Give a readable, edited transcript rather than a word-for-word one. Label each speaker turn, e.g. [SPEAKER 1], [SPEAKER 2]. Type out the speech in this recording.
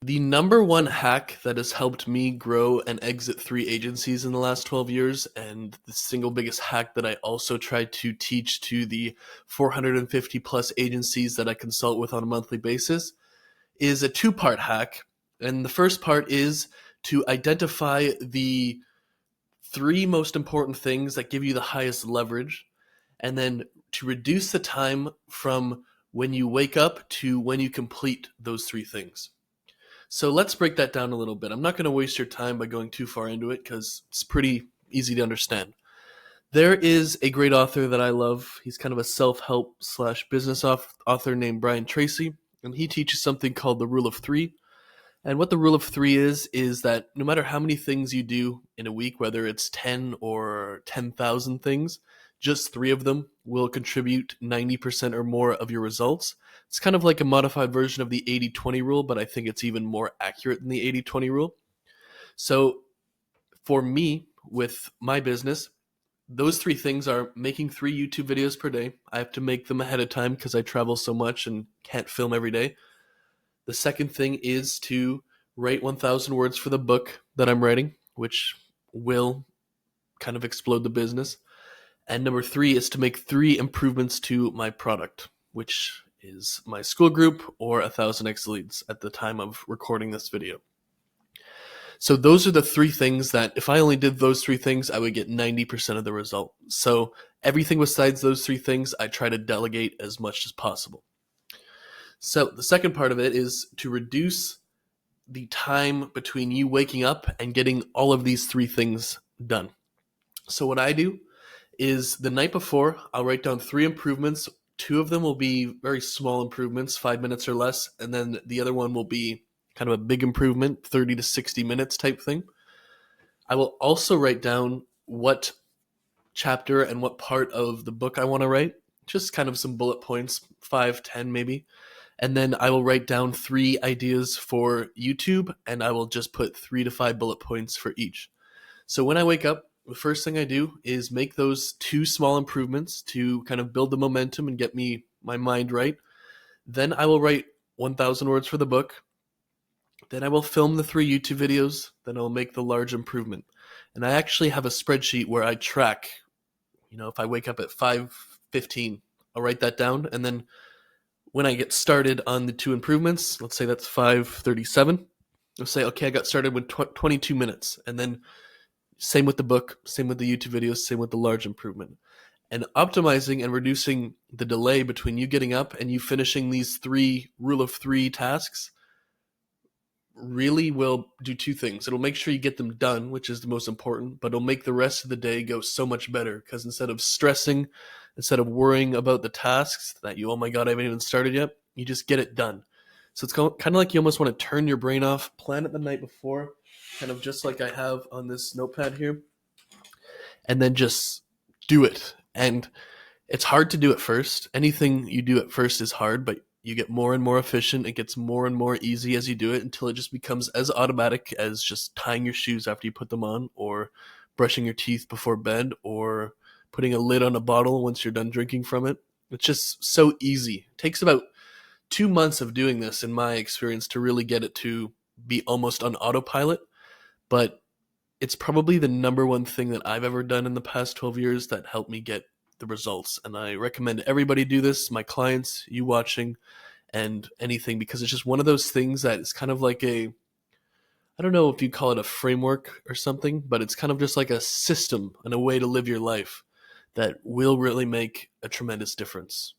[SPEAKER 1] The number one hack that has helped me grow and exit 3 agencies in the last 12 years, and the single biggest hack that I also try to teach to the 450 plus agencies that I consult with on a monthly basis, is a two-part hack. And the first part is to identify the three most important things that give you the highest leverage, and then to reduce the time from when you wake up to when you complete those three things. So let's break that down a little bit. I'm not going to waste your time by going too far into it because it's pretty easy to understand. There is a great author that I love. He's kind of a self-help slash business author named Brian Tracy, and he teaches something called the Rule of Three. And what the Rule of Three is that no matter how many things you do in a week, whether it's 10 or 10,000 things, just three of them will contribute 90% or more of your results. It's kind of like a modified version of the 80-20 rule, but I think it's even more accurate than the 80-20 rule. So for me, with my business, those three things are making 3 YouTube videos per day. I have to make them ahead of time because I travel so much and can't film every day. The second thing is to write 1,000 words for the book that I'm writing, which will kind of explode the business. And number 3 is to make 3 improvements to my product, which is my school group or 1,000x leads at the time of recording this video. So those are the 3 things that if I only did those 3 things, I would get 90% of the result. So everything besides those 3 things, I try to delegate as much as possible. So the second part of it is to reduce the time between you waking up and getting all of these 3 things done. So what I do is the night before, I'll write down 3 improvements. 2 of them will be very small improvements, 5 minutes or less, and then the other one will be kind of a big improvement, 30 to 60 minutes type thing. I will also write down what chapter and what part of the book I want to write, just kind of some bullet points, 5, 10 maybe. And then I will write down 3 ideas for YouTube, and I will just put 3 to 5 bullet points for each. So when I wake up, the first thing I do is make those 2 small improvements to kind of build the momentum and get my mind right. Then I will write 1,000 words for the book. Then I will film the 3 YouTube videos. Then I'll make the large improvement. And I actually have a spreadsheet where I track, if I wake up at 5:15, I'll write that down. And then when I get started on the 2 improvements, let's say that's 5:37, I'll say, okay, I got started with 22 minutes. And then same with the book, same with the YouTube videos, same with the large improvement. And optimizing and reducing the delay between you getting up and you finishing these 3 Rule of 3 tasks really will do 2 things. It'll make sure you get them done, which is the most important, but it'll make the rest of the day go so much better because instead of stressing, instead of worrying about the tasks that oh my God, I haven't even started yet, you just get it done. So it's kind of like you almost want to turn your brain off, plan it the night before, kind of just like I have on this notepad here, and then just do it. And it's hard to do at first. Anything you do at first is hard, but you get more and more efficient. It gets more and more easy as you do it until it just becomes as automatic as just tying your shoes after you put them on, or brushing your teeth before bed, or putting a lid on a bottle once you're done drinking from it. It's just so easy. It takes about 2 months of doing this, in my experience, to really get it to be almost on autopilot. But it's probably the number one thing that I've ever done in the past 12 years that helped me get the results. And I recommend everybody do this, my clients, you watching, and anything, because it's just one of those things that is kind of like I don't know if you call it a framework or something, but it's kind of just like a system and a way to live your life that will really make a tremendous difference.